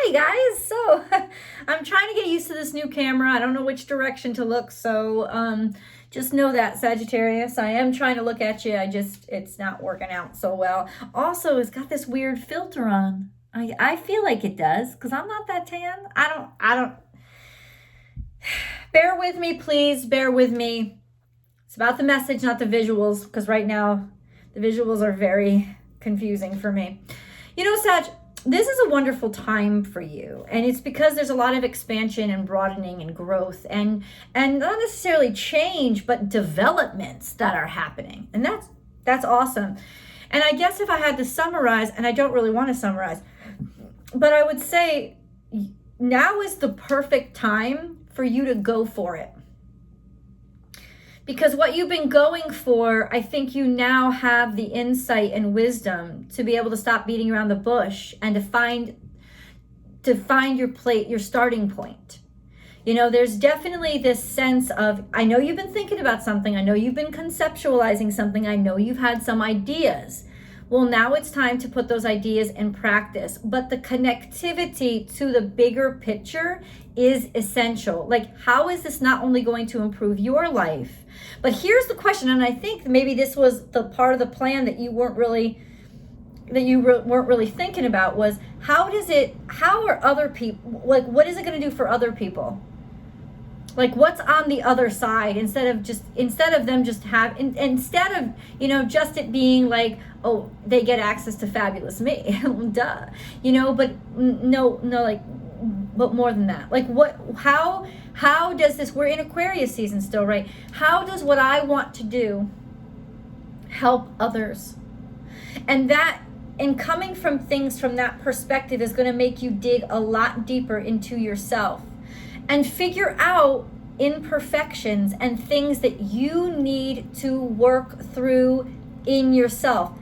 Hi guys. So I'm trying to get used to this new camera. I don't know which direction to look. So just know that, Sagittarius, I am trying to look at you. It's not working out so well. Also, it's got this weird filter on. I feel like it does because I'm not that tan. I don't. Bear with me, please. Bear with me. It's about the message, not the visuals, because right now the visuals are very confusing for me. You know, Sag, this is a wonderful time for you, and it's because there's a lot of expansion and broadening and growth and not necessarily change, but developments that are happening, and that's awesome. And I guess if I had to summarize, and I don't really want to summarize, but I would say now is the perfect time for you to go for it. Because what you've been going for, I think you now have the insight and wisdom to be able to stop beating around the bush and to find your starting point. You know, there's definitely this sense of, I know you've been thinking about something. I know you've been conceptualizing something. I know you've had some ideas. Well, now it's time to put those ideas in practice. But the connectivity to the bigger picture is essential. Like, how is this not only going to improve your life? But here's the question, and I think maybe this was the part of the plan that you weren't really thinking about, was how are other people, like, what is it going to do for other people? Like, what's on the other side, instead of them just instead of, you know, just it being like, oh, they get access to fabulous me, duh, you know, but no, like, but more than that. Like, how does this, we're in Aquarius season still, right? How does what I want to do help others? And coming from things from that perspective is going to make you dig a lot deeper into yourself and figure out imperfections and things that you need to work through in yourself.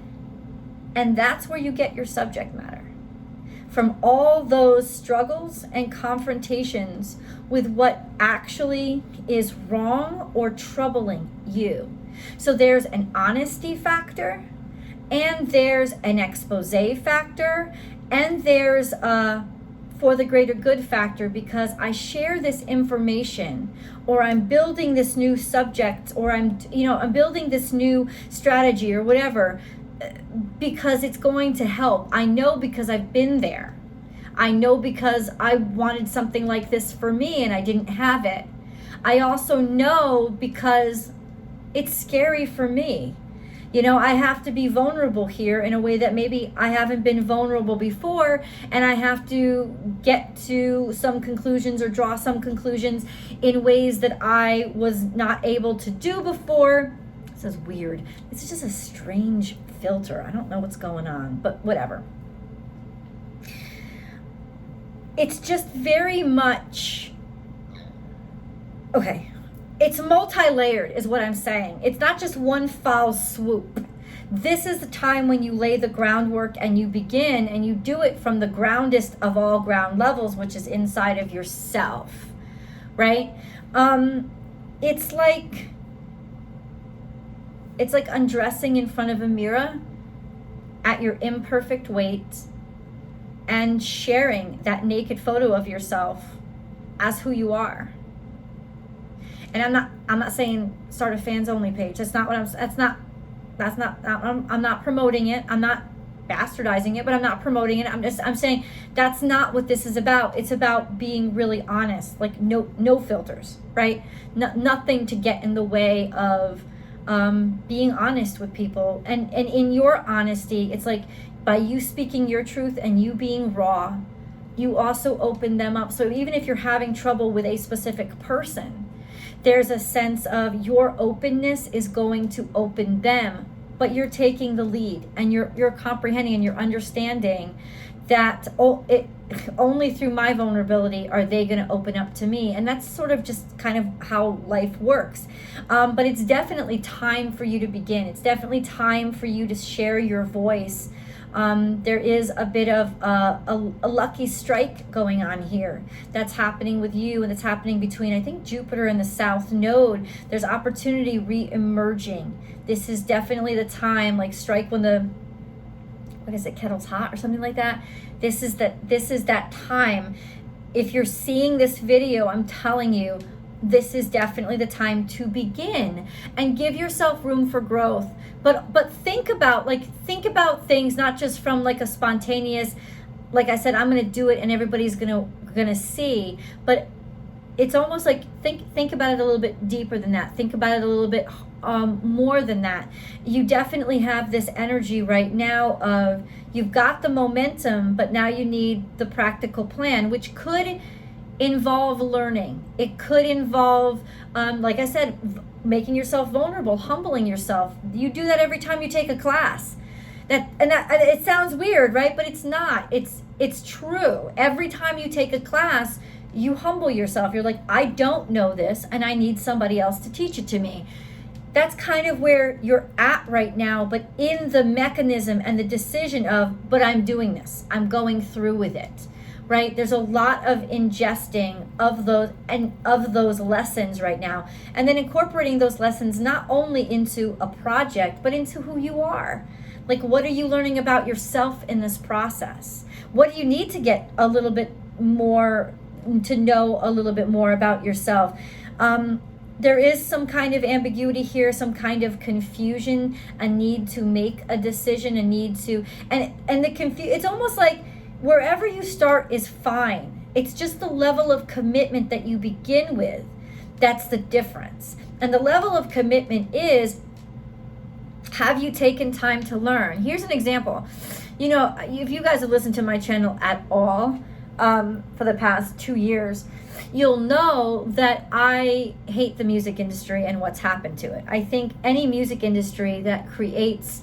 And that's where you get your subject matter. From all those struggles and confrontations with what actually is wrong or troubling you. So there's an honesty factor, and there's an expose factor, and there's a for the greater good factor, because I share this information, or I'm building this new subject, or I'm building this new strategy or whatever, because it's going to help. I know because I've been there. I know because I wanted something like this for me and I didn't have it. I also know because it's scary for me. You know, I have to be vulnerable here in a way that maybe I haven't been vulnerable before, and I have to get to some conclusions or draw some conclusions in ways that I was not able to do before. This is weird. This is just a strange filter. I don't know what's going on, but whatever. It's just very much, okay. It's multi-layered is what I'm saying. It's not just one foul swoop. This is the time when you lay the groundwork and you begin, and you do it from the groundest of all ground levels, which is inside of yourself, right? It's like undressing in front of a mirror at your imperfect weight and sharing that naked photo of yourself as who you are. And I'm not saying start a fans only page. That's not what I'm not promoting it. I'm not bastardizing it, but I'm not promoting it. I'm saying that's not what this is about. It's about being really honest, like no filters, right? Nothing to get in the way of being honest with people. And in your honesty, it's like, by you speaking your truth and you being raw, you also open them up. So even if you're having trouble with a specific person, there's a sense of your openness is going to open them, but you're taking the lead, and you're comprehending and you're understanding that only through my vulnerability are they going to open up to me. And that's sort of just kind of how life works. But it's definitely time for you to begin. It's definitely time for you to share your voice. There is a bit of a lucky strike going on here that's happening with you, and it's happening between, I think, Jupiter and the South Node. There's opportunity re-emerging. This is definitely the time, like strike when what is it, kettle's hot or something like that. This is that time. If you're seeing this video, I'm telling you, this is definitely the time to begin and give yourself room for growth. But think about things not just from like a spontaneous, like I said, I'm going to do it and everybody's going to see, but it's almost like think about it a little bit deeper than that. Think about it a little bit more than that. You definitely have this energy right now of you've got the momentum, but now you need the practical plan, which could involve learning. It could involve, like I said, making yourself vulnerable, humbling yourself. You do that every time you take a class. That it sounds weird, right? But it's not. It's true. Every time you take a class, you humble yourself. You're like, I don't know this, and I need somebody else to teach it to me. That's kind of where you're at right now, but in the mechanism and the decision of, but I'm doing this. I'm going through with it, right? There's a lot of ingesting of those lessons right now, and then incorporating those lessons not only into a project, but into who you are. Like, what are you learning about yourself in this process? What do you need to get a little bit more, to know a little bit more about yourself? There is some kind of ambiguity here, some kind of confusion, a need to make a decision, a need to, and it's almost like wherever you start is fine. It's just the level of commitment that you begin with. That's the difference. And the level of commitment is, have you taken time to learn? Here's an example. You know, if you guys have listened to my channel at all for the past 2 years, you'll know that I hate the music industry and what's happened to it. I think any music industry that creates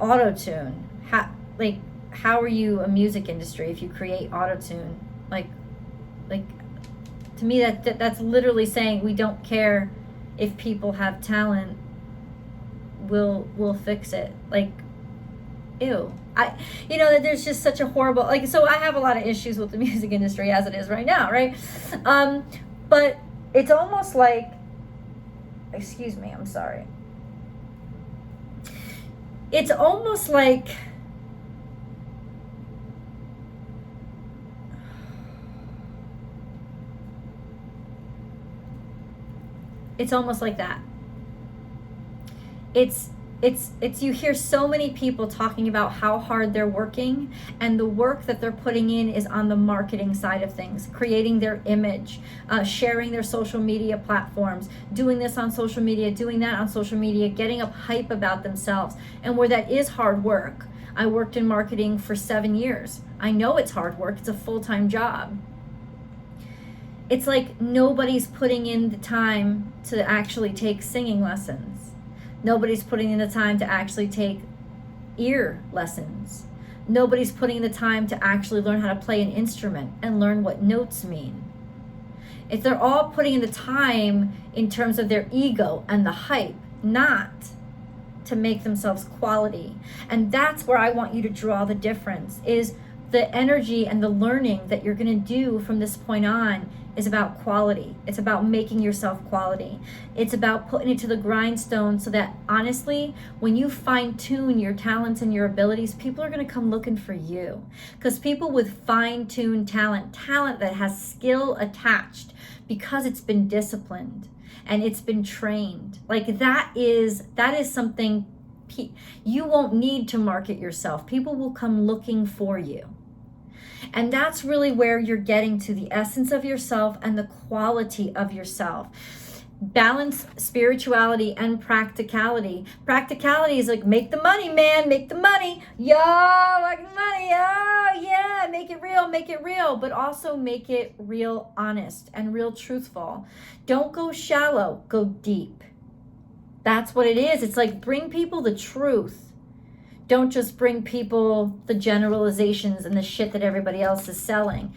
auto-tune, how are you a music industry if you create auto-tune? Like to me, that's literally saying we don't care if people have talent, we'll fix it. Like, ew. There's just such a horrible, so I have a lot of issues with the music industry as it is right now, right? But it's almost like, excuse me, I'm sorry. It's almost like, that. It's you hear so many people talking about how hard they're working, and the work that they're putting in is on the marketing side of things, creating their image, sharing their social media platforms, doing this on social media, doing that on social media, getting up hype about themselves. And where that is hard work, I worked in marketing for 7 years. I know it's hard work. It's a full-time job. It's like nobody's putting in the time to actually take singing lessons. Nobody's putting in the time to actually take ear lessons. Nobody's putting in the time to actually learn how to play an instrument and learn what notes mean. If they're all putting in the time in terms of their ego and the hype, not to make themselves quality. And that's where I want you to draw the difference, is the energy and the learning that you're going to do from this point on is about quality. It's about making yourself quality. It's about putting it to the grindstone so that, honestly, when you fine-tune your talents and your abilities, people are going to come looking for you. Because people with fine-tuned talent that has skill attached because it's been disciplined and it's been trained, that is something you won't need to market yourself. People will come looking for you. And that's really where you're getting to the essence of yourself and the quality of yourself. Balance spirituality and practicality. Practicality is like, make the money, man, make the money. Yo, make the money. Oh, yeah, make it real. But also make it real honest and real truthful. Don't go shallow, go deep. That's what it is. It's like, bring people the truth. Don't just bring people the generalizations and the shit that everybody else is selling.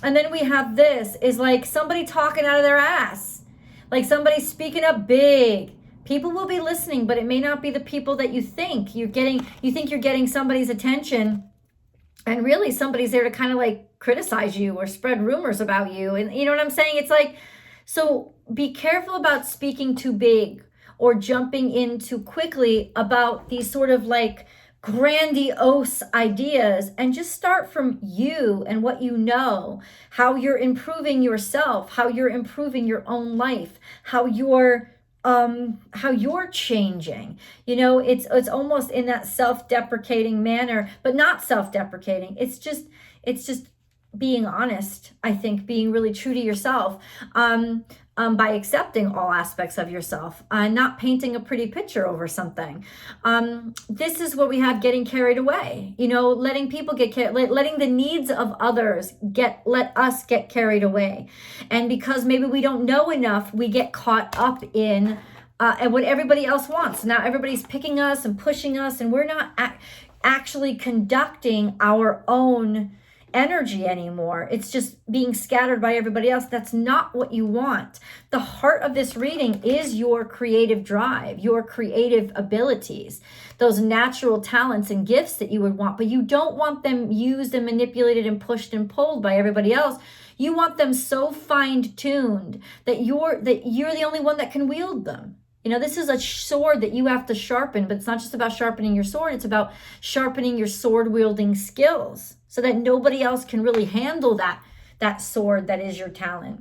And then we have this, is like somebody talking out of their ass. Like somebody speaking up big. People will be listening, but it may not be the people that you think. You think you're getting somebody's attention, and really somebody's there to kind of like criticize you or spread rumors about you. And you know what I'm saying? It's like, so be careful about speaking too big or jumping in too quickly about these sort of like grandiose ideas, and just start from you and what you know, how you're improving yourself, how you're improving your own life, how you're changing. You know, it's almost in that self-deprecating manner, but not self-deprecating. It's just being honest, I think, being really true to yourself, by accepting all aspects of yourself, not painting a pretty picture over something. This is what we have, getting carried away, you know, letting people get carried, letting the needs of others let us get carried away. And because maybe we don't know enough, we get caught up in and what everybody else wants. Now everybody's picking us and pushing us, and we're not actually conducting our own energy anymore. It's just being scattered by everybody else. That's not what you want. The heart of this reading is your creative drive, your creative abilities, those natural talents and gifts that you would want, but you don't want them used and manipulated and pushed and pulled by everybody else. You want them so fine-tuned that you're the only one that can wield them. You know, this is a sword that you have to sharpen, but it's not just about sharpening your sword. It's about sharpening your sword wielding skills so that nobody else can really handle that sword that is your talent.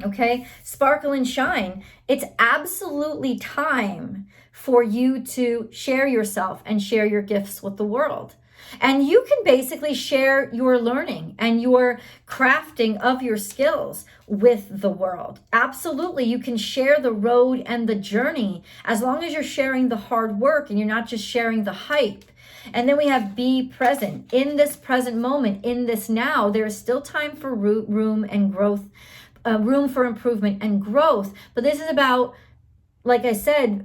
Okay, sparkle and shine. It's absolutely time for you to share yourself and share your gifts with the world. And you can basically share your learning and your crafting of your skills with the world. Absolutely, you can share the road and the journey as long as you're sharing the hard work and you're not just sharing the hype. And then we have be present. In this present moment, in this now, there is still time for room and growth, room for improvement and growth. But this is about, like I said,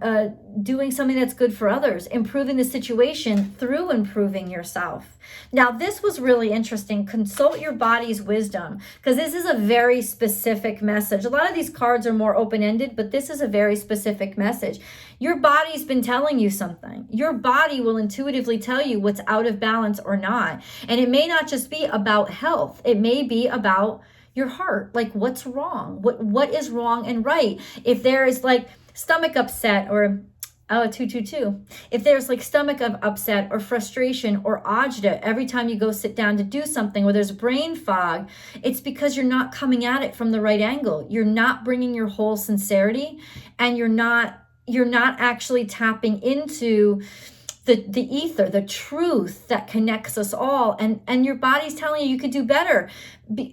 doing something that's good for others, improving the situation through improving yourself. Now, this was really interesting. Consult your body's wisdom, because this is a very specific message. A lot of these cards are more open-ended, but this is a very specific message. Your body's been telling you something. Your body will intuitively tell you what's out of balance or not. And it may not just be about health. It may be about your heart. Like, what's wrong? What is wrong and right? If there is like stomach upset or 222. If there's like stomach upset or frustration or agita every time you go sit down to do something, or there's brain fog, it's because you're not coming at it from the right angle. You're not bringing your whole sincerity, and you're not actually tapping into the ether, the truth that connects us all. And your body's telling you could do better.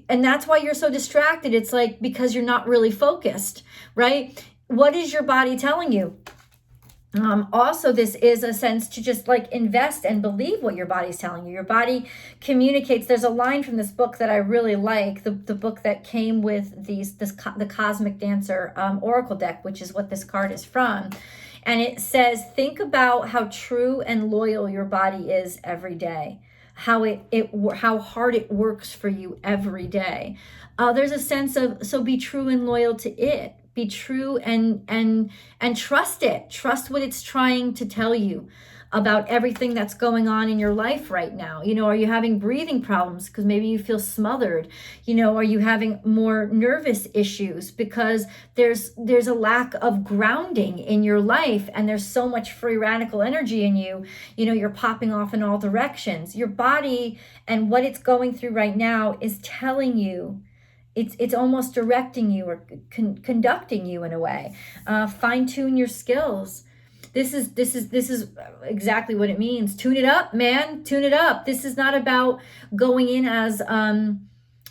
And that's why you're so distracted. It's like because you're not really focused, right? What is your body telling you? Also, this is a sense to just like invest and believe what your body's telling you. Your body communicates. There's a line from this book that I really like, the book that came with the Cosmic Dancer Oracle deck, which is what this card is from. And it says, think about how true and loyal your body is every day, how hard it works for you every day. There's a sense of, so be true and loyal to it. Be true and trust it. Trust what it's trying to tell you about everything that's going on in your life right now. You know, are you having breathing problems because maybe you feel smothered? You know, are you having more nervous issues because there's a lack of grounding in your life, and there's so much free radical energy in you? You know, you're popping off in all directions. Your body and what it's going through right now is telling you. It's almost directing you or conducting you in a way. Fine tune your skills. This is exactly what it means. Tune it up, man. Tune it up. This is not about going in as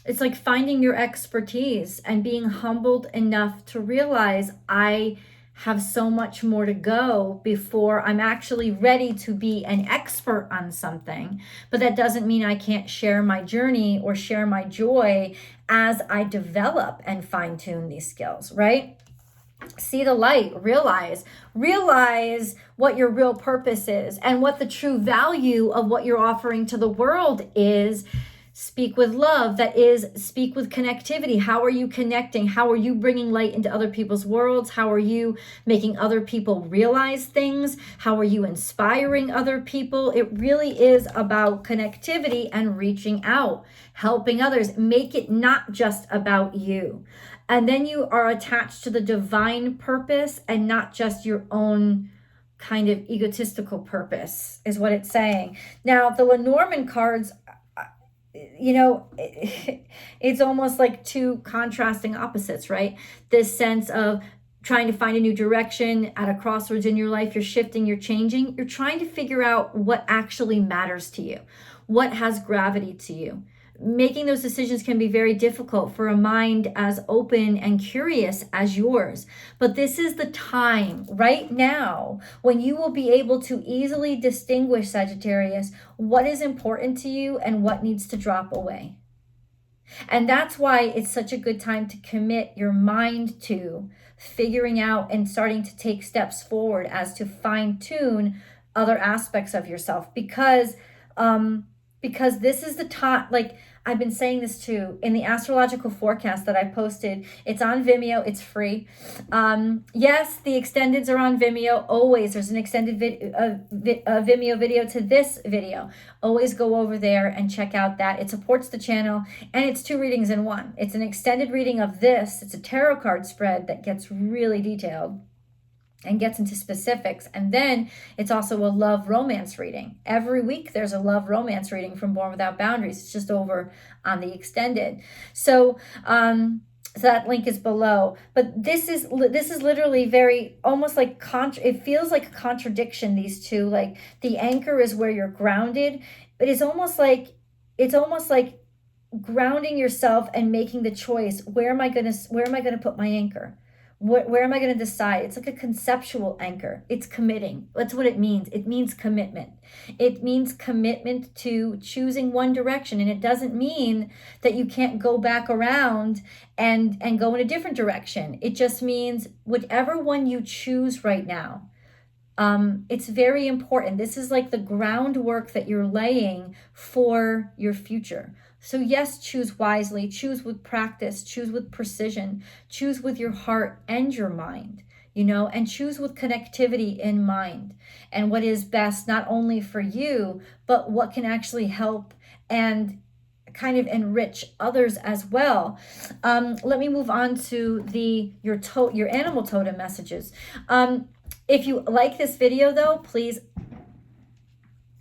it's like finding your expertise and being humbled enough to realize I have so much more to go before I'm actually ready to be an expert on something. But that doesn't mean I can't share my journey or share my joy as I develop and fine tune these skills, right? See the light, realize what your real purpose is and what the true value of what you're offering to the world is. speak with love. That is, speak with connectivity. How are you connecting? How are you bringing light into other people's worlds? How are you making other people realize things? How are you inspiring other people? It really is about connectivity and reaching out, helping others. Make it not just about you. And then you are attached to the divine purpose and not just your own kind of egotistical purpose, is what it's saying. Now, the Lenormand cards, you know, it's almost like two contrasting opposites, right? This sense of trying to find a new direction at a crossroads in your life. You're shifting, you're changing. You're trying to figure out what actually matters to you, what has gravity to you. Making those decisions can be very difficult for a mind as open and curious as yours. But this is the time right now when you will be able to easily distinguish, Sagittarius, what is important to you and what needs to drop away. And that's why it's such a good time to commit your mind to figuring out and starting to take steps forward as to fine-tune other aspects of yourself, because this is the time. Like I've been saying this too in the astrological forecast that I posted. It's on Vimeo. It's free. Yes, the extendeds are on Vimeo. Always, there's an extended Vimeo video to this video. Always go over there and check out that. It supports the channel, and it's 2 readings in one. It's an extended reading of this. It's a tarot card spread that gets really detailed and gets into specifics. And then it's also a love romance reading. Every week there's a love romance reading from Born Without Boundaries. It's just over on the extended. So that link is below. But this is literally very almost like it feels like a contradiction, these two. Like the anchor is where you're grounded, but it's almost like grounding yourself and making the choice. Where am I gonna put my anchor? Where am I going to decide? It's like a conceptual anchor. It's committing. That's what it means. It means commitment. It means commitment to choosing one direction. And it doesn't mean that you can't go back around and go in a different direction. It just means whichever one you choose right now, it's very important. This is like the groundwork that you're laying for your future. So yes, choose wisely, choose with practice, choose with precision, choose with your heart and your mind, and choose with connectivity in mind and what is best, not only for you, but what can actually help and kind of enrich others as well. Let me move on to your animal totem messages. If you like this video though, please,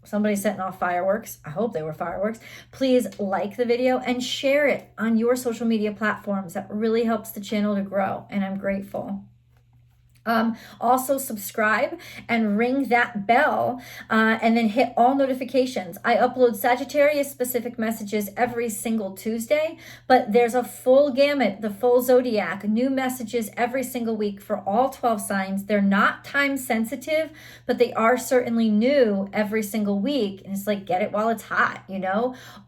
somebody's setting off fireworks. I hope they were fireworks. Please like the video and share it on your social media platforms. That really helps the channel to grow, and I'm grateful. Also subscribe and ring that bell, and then hit all notifications. I upload Sagittarius specific messages every single Tuesday, but there's a full gamut, the full zodiac, new messages every single week for all 12 signs. They're not time sensitive, but they are certainly new every single week. And it's like, get it while it's hot,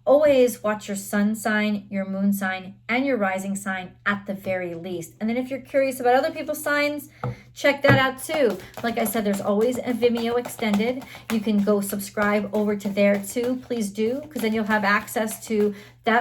Always watch your sun sign, your moon sign, and your rising sign at the very least. And then if you're curious about other people's signs, check that out too. Like I said, there's always a Vimeo extended. You can go subscribe over to there too. Please do, because then you'll have access to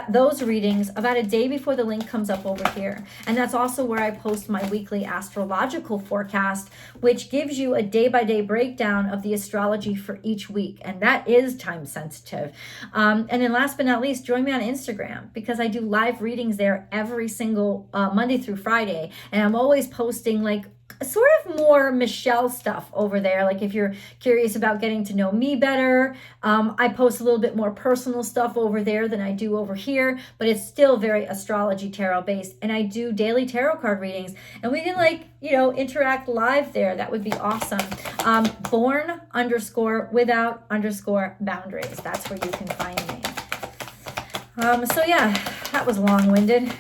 those readings about a day before the link comes up over here. And that's also where I post my weekly astrological forecast, which gives you a day-by-day breakdown of the astrology for each week. And that is time sensitive. And then last but not least, join me on Instagram, because I do live readings there every single Monday through Friday. And I'm always posting like sort of more Michelle stuff over there. Like if you're curious about getting to know me better, I post a little bit more personal stuff over there than I do over here, but it's still very astrology tarot based. And I do daily tarot card readings, and we can interact live there. That would be awesome. Born_without_boundaries. That's where you can find me. So yeah, that was long-winded.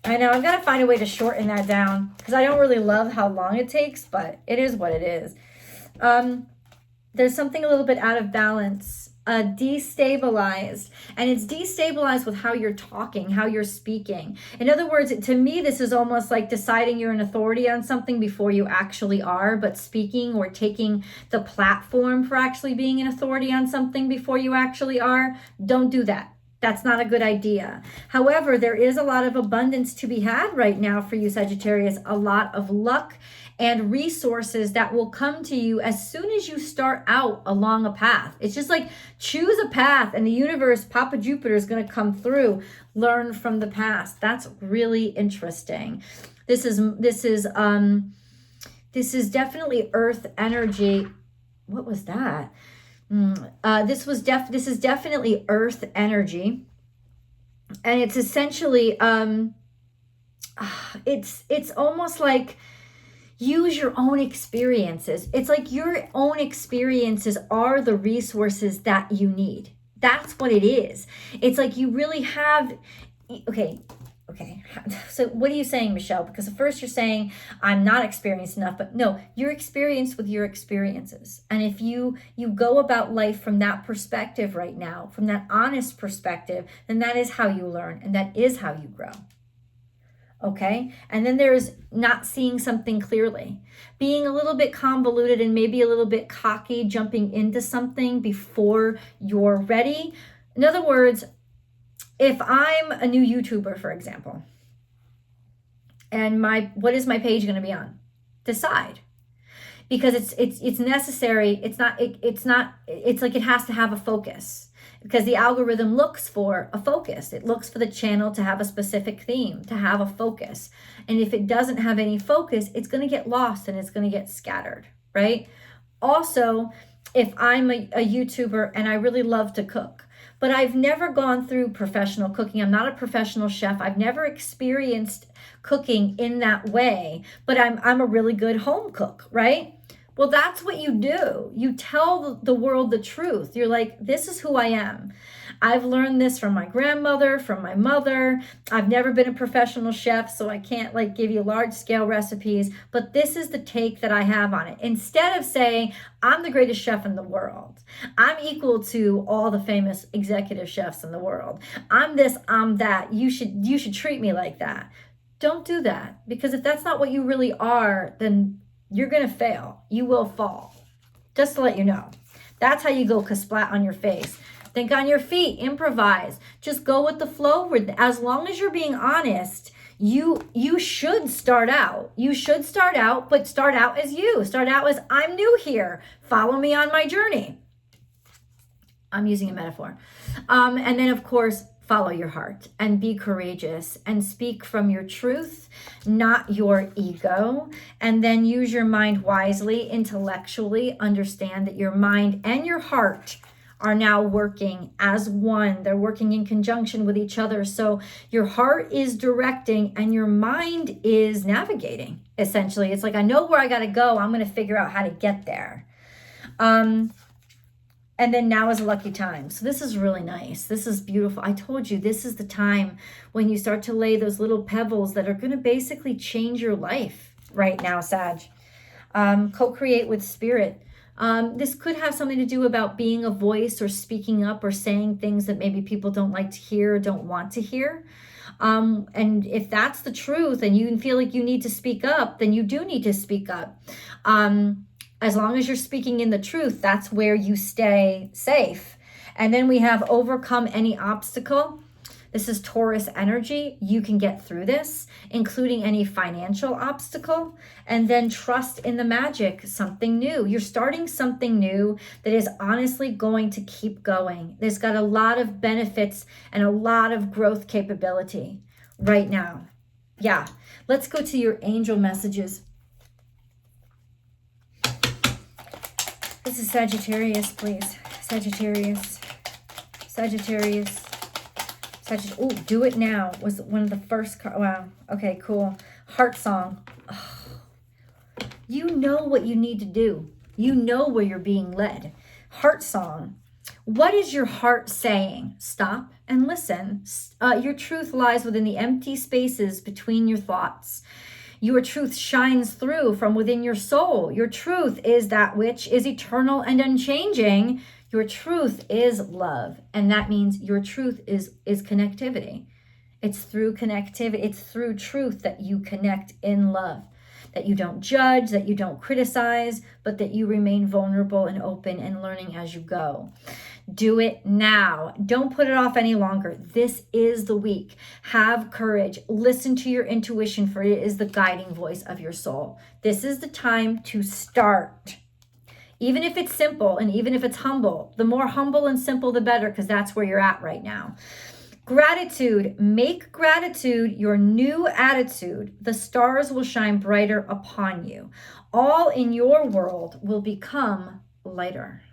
I know, I've got to find a way to shorten that down, because I don't really love how long it takes, but it is what it is. There's something a little bit out of balance, destabilized, and it's destabilized with how you're talking, how you're speaking. In other words, to me, this is almost like deciding you're an authority on something before you actually are, but speaking or taking the platform for actually being an authority on something before you actually are. Don't do that. That's not a good idea. However, there is a lot of abundance to be had right now for you, Sagittarius. A lot of luck and resources that will come to you as soon as you start out along a path. It's just like choose a path and the universe, Papa Jupiter, is going to come through. Learn from the past. That's really interesting. This is definitely earth energy. What was that? This is definitely earth energy, and it's essentially it's almost like use your own experiences. It's like your own experiences are the resources that you need. That's what it is. It's like you really have, okay. So what are you saying, Michelle? Because at first you're saying I'm not experienced enough, but no, you're experienced with your experiences. And if you go about life from that perspective right now, from that honest perspective, then that is how you learn and that is how you grow. Okay? And then there's not seeing something clearly, being a little bit convoluted and maybe a little bit cocky, jumping into something before you're ready. In other words, if I'm a new YouTuber, for example, and what is my page going to be on? Decide. Because it's necessary. It's like it has to have a focus. Because the algorithm looks for a focus. It looks for the channel to have a specific theme, to have a focus. And if it doesn't have any focus, it's going to get lost and it's going to get scattered, right? Also, if I'm a YouTuber and I really love to cook, but I've never gone through professional cooking. I'm not a professional chef. I've never experienced cooking in that way, but I'm a really good home cook, right? Well, that's what you do. You tell the world the truth. You're like, this is who I am. I've learned this from my grandmother, from my mother. I've never been a professional chef, so I can't like give you large scale recipes, but this is the take that I have on it. Instead of saying, I'm the greatest chef in the world. I'm equal to all the famous executive chefs in the world. I'm this, I'm that. You should treat me like that. Don't do that, because if that's not what you really are, then you're going to fail. You will fall. Just to let you know. That's how you go kasplat on your face. Think on your feet. Improvise. Just go with the flow. As long as you're being honest, you should start out. You should start out, but start out as you. Start out as, I'm new here. Follow me on my journey. I'm using a metaphor. And then, of course, follow your heart and be courageous and speak from your truth, not your ego. And then use your mind wisely, intellectually. Understand that your mind and your heart are now working as one. They're working in conjunction with each other. So your heart is directing and your mind is navigating, essentially. It's like, I know where I got to go. I'm going to figure out how to get there. And then now is a lucky time. So this is really nice. This is beautiful. I told you, this is the time when you start to lay those little pebbles that are going to basically change your life right now, Sag. Co-create with spirit. This could have something to do about being a voice or speaking up or saying things that maybe people don't like to hear or don't want to hear. And if that's the truth and you feel like you need to speak up, then you do need to speak up. As long as you're speaking in the truth, that's where you stay safe. And then we have overcome any obstacle. This is Taurus energy. You can get through this, including any financial obstacle. And then trust in the magic, something new. You're starting something new that is honestly going to keep going. There's got a lot of benefits and a lot of growth capability right now. Yeah, let's go to your angel messages. This is Sagittarius, please. Sagittarius. Oh, do it now was one of the first cards. Wow. Okay, cool. Heart song. Oh. You know what you need to do. You know where you're being led. Heart song. What is your heart saying? Stop and listen. Your truth lies within the empty spaces between your thoughts. Your truth shines through from within your soul. Your truth is that which is eternal and unchanging. Your truth is love. And that means your truth is connectivity. It's through connectivity. It's through truth that you connect in love. that you don't judge, that you don't criticize, but that you remain vulnerable and open and learning as you go. Do it now. Don't put it off any longer. This is the week. Have courage. Listen to your intuition, for it is the guiding voice of your soul. This is the time to start. Even if it's simple and even if it's humble, the more humble and simple, the better, because that's where you're at right now. Gratitude. Make gratitude your new attitude. The stars will shine brighter upon you. All in your world will become lighter.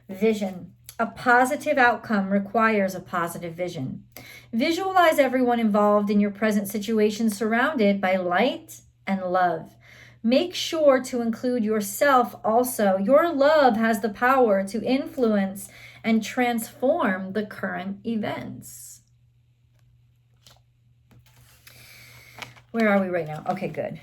Vision. A positive outcome requires a positive vision. Visualize everyone involved in your present situation surrounded by light and love. Make sure to include yourself also. Your love has the power to influence and transform the current events. Where are we right now? Okay, good.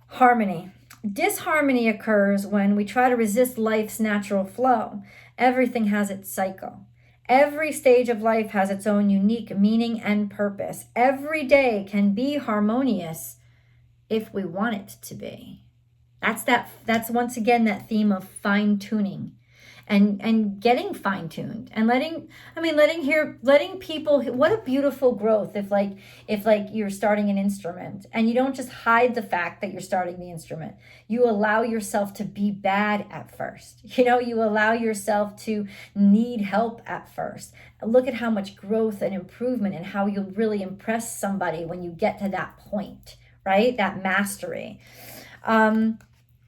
Harmony. Disharmony occurs when we try to resist life's natural flow. Everything has its cycle. Every stage of life has its own unique meaning and purpose. Every day can be harmonious if we want it to be. That's once again that theme of fine-tuning and getting fine-tuned and letting people, what a beautiful growth if you're starting an instrument and you don't just hide the fact that you're starting the instrument. You allow yourself to be bad at first. You allow yourself to need help at first. Look at how much growth and improvement and how you'll really impress somebody when you get to that point, right? That mastery.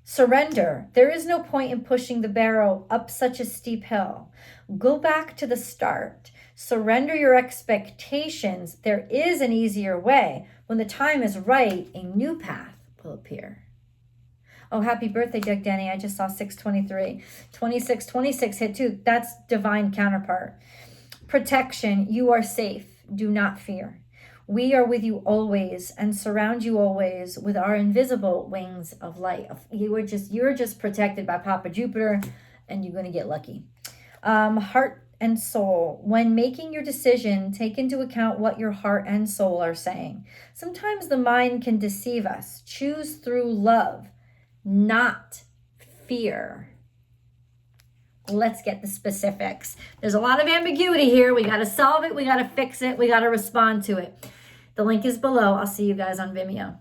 Surrender. There is no point in pushing the barrel up such a steep hill. Go back to the start. Surrender your expectations. There is an easier way. When the time is right, a new path will appear. Oh, happy birthday, Doug Denny. I just saw 623. 26 hit too. That's divine counterpart. Protection. You are safe. Do not fear. We are with you always and surround you always with our invisible wings of light. You're just protected by Papa Jupiter, and you're going to get lucky. Heart and soul. When making your decision, take into account what your heart and soul are saying. Sometimes the mind can deceive us. Choose through love, not fear. Let's get the specifics. There's a lot of ambiguity here. We got to solve it. We got to fix it. We got to respond to it. The link is below. I'll see you guys on Vimeo.